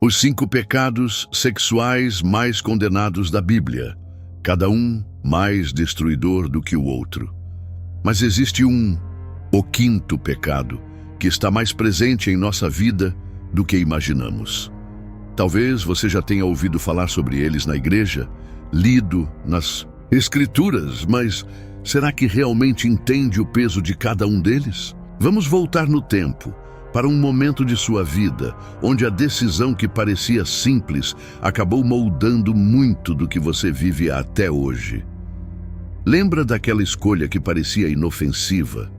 Os 5 pecados sexuais mais condenados da Bíblia, cada um mais destruidor do que o outro. Mas existe o 5º pecado, que está mais presente em nossa vida do que imaginamos. Talvez você já tenha ouvido falar sobre eles na igreja, lido nas Escrituras, mas será que realmente entende o peso de cada um deles? Vamos voltar no tempo, para um momento de sua vida, onde a decisão que parecia simples acabou moldando muito do que você vive até hoje. Lembra daquela escolha que parecia inofensiva?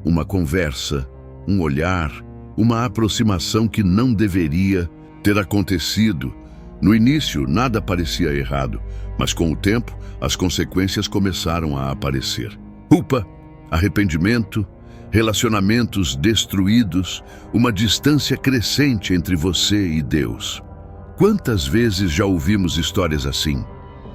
Uma conversa, um olhar, uma aproximação que não deveria ter acontecido. No início, nada parecia errado, mas com o tempo, as consequências começaram a aparecer. Culpa, arrependimento, relacionamentos destruídos, uma distância crescente entre você e Deus. Quantas vezes já ouvimos histórias assim?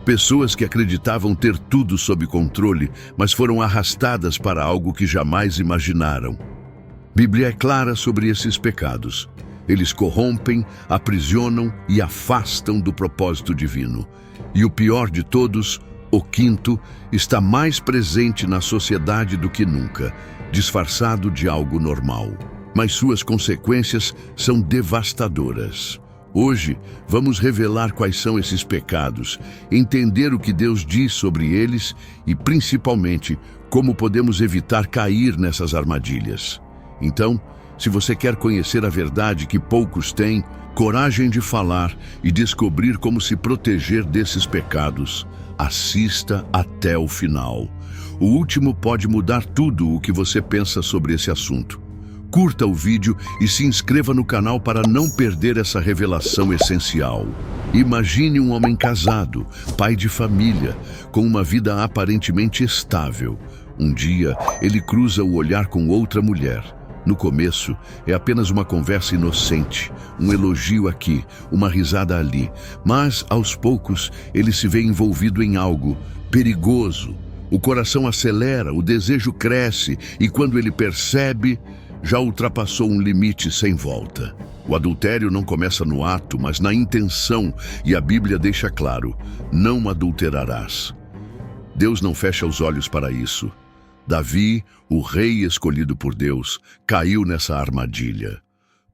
Pessoas que acreditavam ter tudo sob controle, mas foram arrastadas para algo que jamais imaginaram. A Bíblia é clara sobre esses pecados. Eles corrompem, aprisionam e afastam do propósito divino. E o pior de todos, o 5º, está mais presente na sociedade do que nunca, disfarçado de algo normal. Mas suas consequências são devastadoras. Hoje, vamos revelar quais são esses pecados, entender o que Deus diz sobre eles e, principalmente, como podemos evitar cair nessas armadilhas. Então, se você quer conhecer a verdade que poucos têm, coragem de falar e descobrir como se proteger desses pecados, assista até o final. O último pode mudar tudo o que você pensa sobre esse assunto. Curta o vídeo e se inscreva no canal para não perder essa revelação essencial. Imagine um homem casado, pai de família, com uma vida aparentemente estável. Um dia, ele cruza o olhar com outra mulher. No começo, é apenas uma conversa inocente, um elogio aqui, uma risada ali. Mas, aos poucos, ele se vê envolvido em algo perigoso. O coração acelera, o desejo cresce e quando ele percebe, já ultrapassou um limite sem volta. O adultério não começa no ato, mas na intenção, e a Bíblia deixa claro: não adulterarás. Deus não fecha os olhos para isso. Davi, o rei escolhido por Deus, caiu nessa armadilha.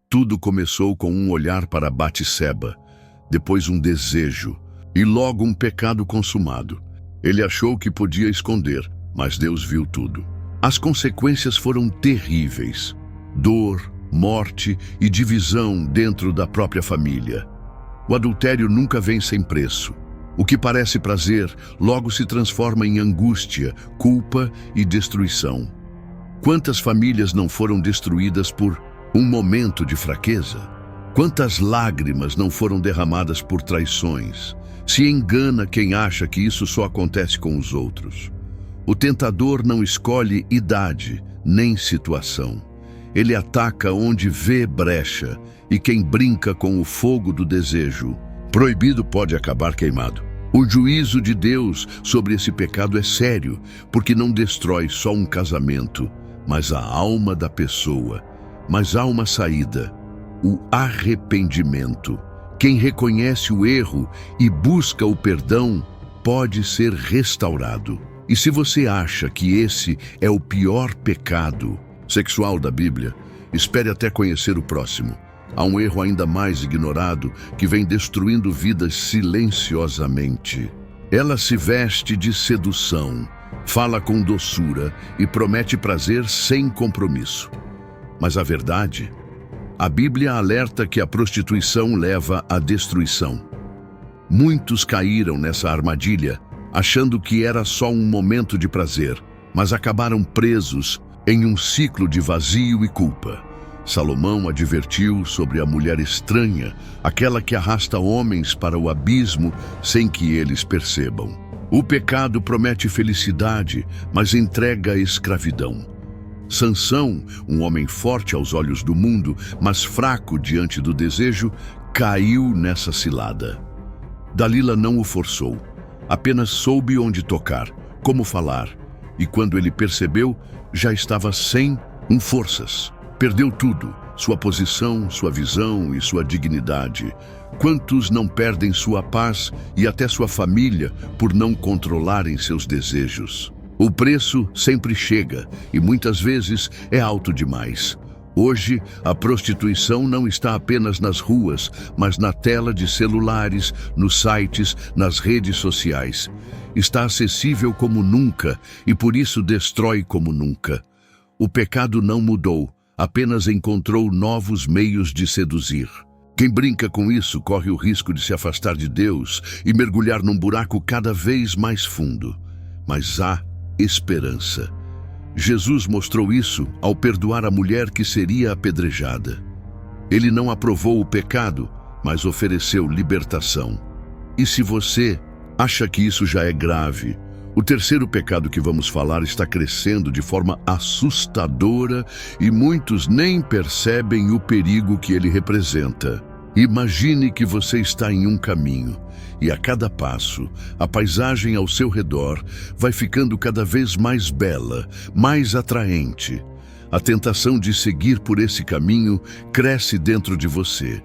Tudo começou com um olhar para Batseba, depois um desejo, e logo um pecado consumado. Ele achou que podia esconder, mas Deus viu tudo. As consequências foram terríveis: dor, morte e divisão dentro da própria família. O adultério nunca vem sem preço. O que parece prazer logo se transforma em angústia, culpa e destruição. Quantas famílias não foram destruídas por um momento de fraqueza? Quantas lágrimas não foram derramadas por traições? Se engana quem acha que isso só acontece com os outros. O tentador não escolhe idade nem situação. Ele ataca onde vê brecha, e quem brinca com o fogo do desejo proibido pode acabar queimado. O juízo de Deus sobre esse pecado é sério, porque não destrói só um casamento, mas a alma da pessoa. Mas há uma saída: o arrependimento. Quem reconhece o erro e busca o perdão pode ser restaurado. E se você acha que esse é o pior pecado sexual da Bíblia, espere até conhecer o próximo. Há um erro ainda mais ignorado que vem destruindo vidas silenciosamente. Ela se veste de sedução, fala com doçura e promete prazer sem compromisso. Mas a verdade? A Bíblia alerta que a prostituição leva à destruição. Muitos caíram nessa armadilha, achando que era só um momento de prazer, mas acabaram presos em um ciclo de vazio e culpa. Salomão advertiu sobre a mulher estranha, aquela que arrasta homens para o abismo sem que eles percebam. O pecado promete felicidade, mas entrega escravidão. Sansão, um homem forte aos olhos do mundo, mas fraco diante do desejo, caiu nessa cilada. Dalila não o forçou, apenas soube onde tocar, como falar, e quando ele percebeu, já estava sem forças. Perdeu tudo, sua posição, sua visão e sua dignidade. Quantos não perdem sua paz e até sua família por não controlarem seus desejos? O preço sempre chega e muitas vezes é alto demais. Hoje, a prostituição não está apenas nas ruas, mas na tela de celulares, nos sites, nas redes sociais. Está acessível como nunca e por isso destrói como nunca. O pecado não mudou, apenas encontrou novos meios de seduzir. Quem brinca com isso corre o risco de se afastar de Deus e mergulhar num buraco cada vez mais fundo. Mas há esperança. Jesus mostrou isso ao perdoar a mulher que seria apedrejada. Ele não aprovou o pecado, mas ofereceu libertação. E se você acha que isso já é grave, o terceiro pecado que vamos falar está crescendo de forma assustadora e muitos nem percebem o perigo que ele representa. Imagine que você está em um caminho e a cada passo, a paisagem ao seu redor vai ficando cada vez mais bela, mais atraente. A tentação de seguir por esse caminho cresce dentro de você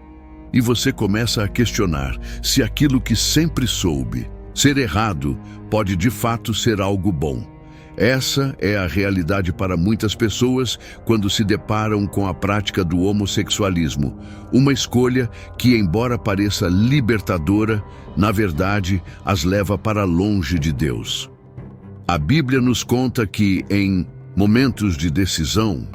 e você começa a questionar se aquilo que sempre soube ser errado pode de fato ser algo bom. Essa é a realidade para muitas pessoas quando se deparam com a prática do homossexualismo, uma escolha que, embora pareça libertadora, na verdade as leva para longe de Deus. A Bíblia nos conta que, em momentos de decisão,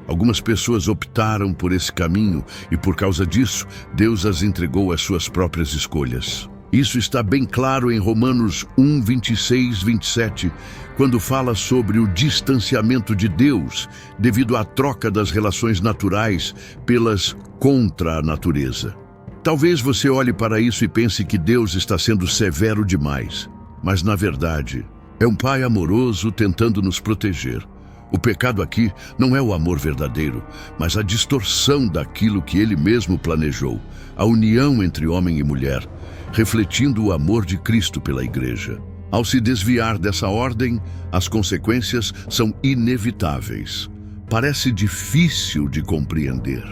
algumas pessoas optaram por esse caminho e, por causa disso, Deus as entregou às suas próprias escolhas. Isso está bem claro em Romanos 1, 26, 27, quando fala sobre o distanciamento de Deus devido à troca das relações naturais pelas contra a natureza. Talvez você olhe para isso e pense que Deus está sendo severo demais, mas na verdade é um Pai amoroso tentando nos proteger. O pecado aqui não é o amor verdadeiro, mas a distorção daquilo que Ele mesmo planejou, a união entre homem e mulher, refletindo o amor de Cristo pela Igreja. Ao se desviar dessa ordem, as consequências são inevitáveis. Parece difícil de compreender.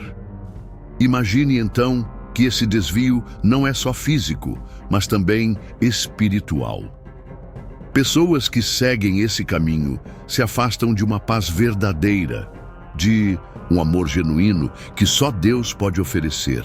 Imagine então que esse desvio não é só físico, mas também espiritual. Pessoas que seguem esse caminho se afastam de uma paz verdadeira, de um amor genuíno que só Deus pode oferecer.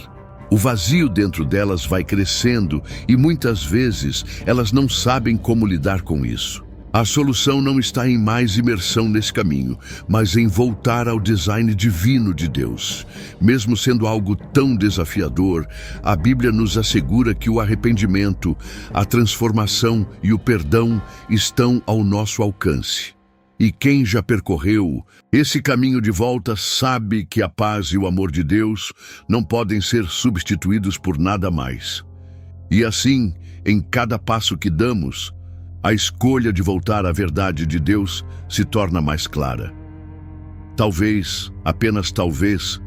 O vazio dentro delas vai crescendo e muitas vezes elas não sabem como lidar com isso. A solução não está em mais imersão nesse caminho, mas em voltar ao design divino de Deus. Mesmo sendo algo tão desafiador, a Bíblia nos assegura que o arrependimento, a transformação e o perdão estão ao nosso alcance. E quem já percorreu esse caminho de volta sabe que a paz e o amor de Deus não podem ser substituídos por nada mais. E assim, em cada passo que damos, a escolha de voltar à verdade de Deus se torna mais clara. Talvez, apenas talvez,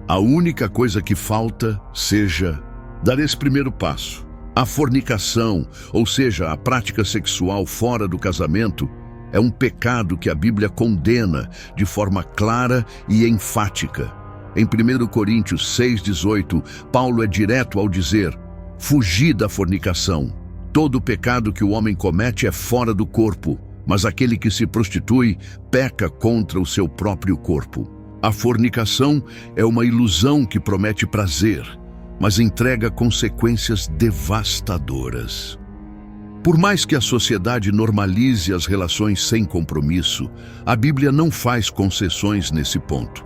a única coisa que falta seja dar esse primeiro passo. A fornicação, ou seja, a prática sexual fora do casamento, é um pecado que a Bíblia condena de forma clara e enfática. Em 1 Coríntios 6,18, Paulo é direto ao dizer: "Fugi da fornicação. Todo pecado que o homem comete é fora do corpo, mas aquele que se prostitui peca contra o seu próprio corpo." A fornicação é uma ilusão que promete prazer, mas entrega consequências devastadoras. Por mais que a sociedade normalize as relações sem compromisso, a Bíblia não faz concessões nesse ponto.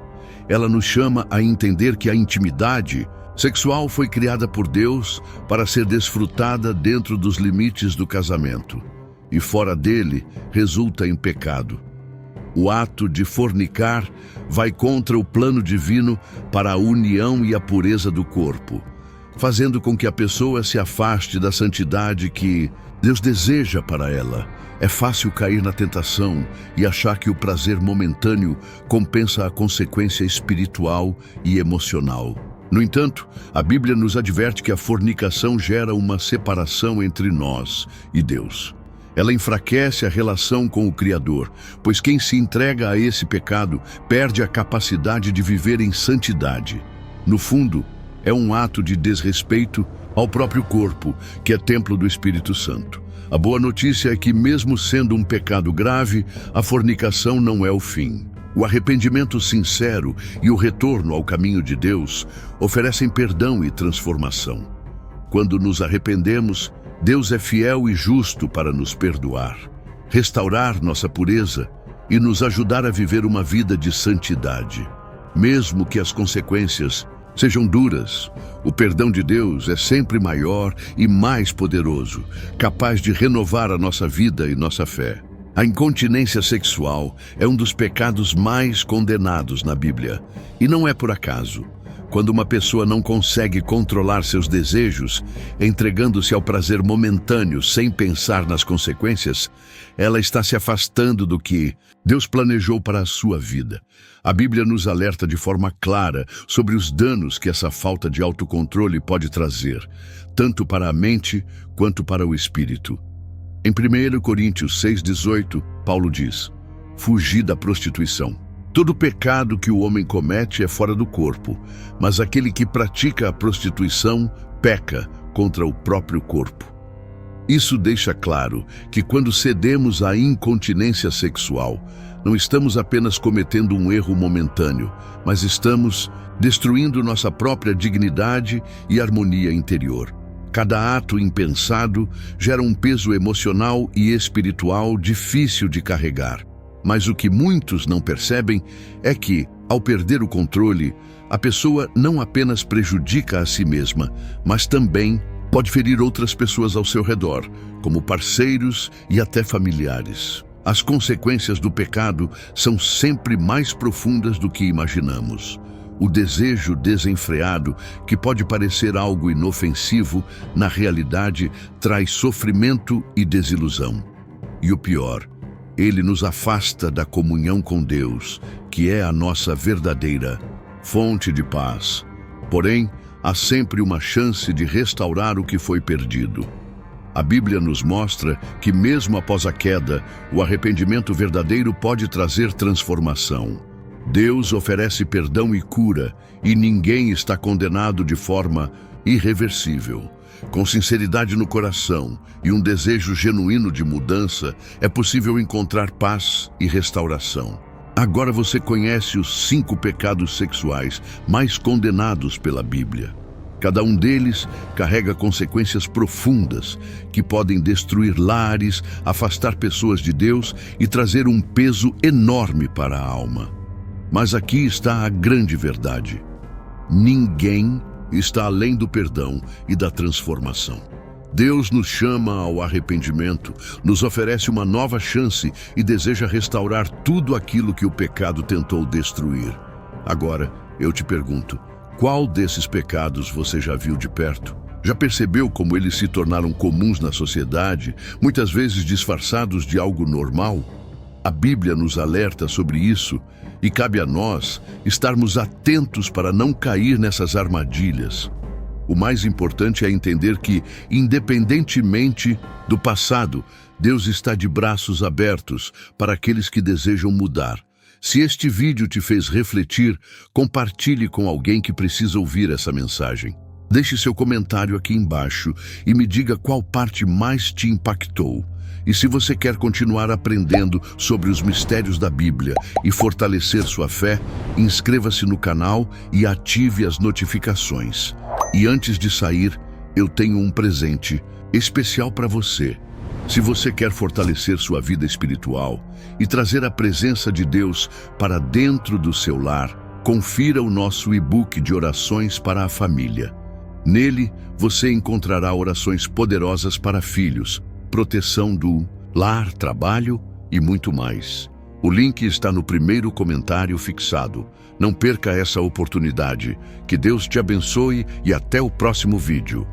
Ela nos chama a entender que a intimidade sexual foi criada por Deus para ser desfrutada dentro dos limites do casamento, e fora dele resulta em pecado. O ato de fornicar vai contra o plano divino para a união e a pureza do corpo, fazendo com que a pessoa se afaste da santidade que Deus deseja para ela. É fácil cair na tentação e achar que o prazer momentâneo compensa a consequência espiritual e emocional. No entanto, a Bíblia nos adverte que a fornicação gera uma separação entre nós e Deus. Ela enfraquece a relação com o Criador, pois quem se entrega a esse pecado perde a capacidade de viver em santidade. No fundo, é um ato de desrespeito ao próprio corpo, que é templo do Espírito Santo. A boa notícia é que, mesmo sendo um pecado grave, a fornicação não é o fim. O arrependimento sincero e o retorno ao caminho de Deus oferecem perdão e transformação. Quando nos arrependemos, Deus é fiel e justo para nos perdoar, restaurar nossa pureza e nos ajudar a viver uma vida de santidade. Mesmo que as consequências sejam duras, o perdão de Deus é sempre maior e mais poderoso, capaz de renovar a nossa vida e nossa fé. A incontinência sexual é um dos pecados mais condenados na Bíblia, e não é por acaso. Quando uma pessoa não consegue controlar seus desejos, entregando-se ao prazer momentâneo sem pensar nas consequências, ela está se afastando do que Deus planejou para a sua vida. A Bíblia nos alerta de forma clara sobre os danos que essa falta de autocontrole pode trazer, tanto para a mente quanto para o espírito. Em 1 Coríntios 6,18, Paulo diz: "Fugi da prostituição. Todo pecado que o homem comete é fora do corpo, mas aquele que pratica a prostituição peca contra o próprio corpo." Isso deixa claro que quando cedemos à incontinência sexual, não estamos apenas cometendo um erro momentâneo, mas estamos destruindo nossa própria dignidade e harmonia interior. Cada ato impensado gera um peso emocional e espiritual difícil de carregar. Mas o que muitos não percebem é que, ao perder o controle, a pessoa não apenas prejudica a si mesma, mas também pode ferir outras pessoas ao seu redor, como parceiros e até familiares. As consequências do pecado são sempre mais profundas do que imaginamos. O desejo desenfreado, que pode parecer algo inofensivo, na realidade traz sofrimento e desilusão. E o pior, ele nos afasta da comunhão com Deus, que é a nossa verdadeira fonte de paz. Porém, há sempre uma chance de restaurar o que foi perdido. A Bíblia nos mostra que, mesmo após a queda, o arrependimento verdadeiro pode trazer transformação. Deus oferece perdão e cura, e ninguém está condenado de forma irreversível. Com sinceridade no coração e um desejo genuíno de mudança, é possível encontrar paz e restauração. Agora você conhece os 5 pecados sexuais mais condenados pela Bíblia. Cada um deles carrega consequências profundas que podem destruir lares, afastar pessoas de Deus e trazer um peso enorme para a alma. Mas aqui está a grande verdade: ninguém está além do perdão e da transformação. Deus nos chama ao arrependimento, nos oferece uma nova chance e deseja restaurar tudo aquilo que o pecado tentou destruir. Agora, eu te pergunto, qual desses pecados você já viu de perto? Já percebeu como eles se tornaram comuns na sociedade, muitas vezes disfarçados de algo normal? A Bíblia nos alerta sobre isso e cabe a nós estarmos atentos para não cair nessas armadilhas. O mais importante é entender que, independentemente do passado, Deus está de braços abertos para aqueles que desejam mudar. Se este vídeo te fez refletir, compartilhe com alguém que precisa ouvir essa mensagem. Deixe seu comentário aqui embaixo e me diga qual parte mais te impactou. E se você quer continuar aprendendo sobre os mistérios da Bíblia e fortalecer sua fé, inscreva-se no canal e ative as notificações. E antes de sair, eu tenho um presente especial para você. Se você quer fortalecer sua vida espiritual e trazer a presença de Deus para dentro do seu lar, confira o nosso e-book de orações para a família. Nele, você encontrará orações poderosas para filhos, proteção do lar, trabalho e muito mais. O link está no primeiro comentário fixado. Não perca essa oportunidade. Que Deus te abençoe e até o próximo vídeo.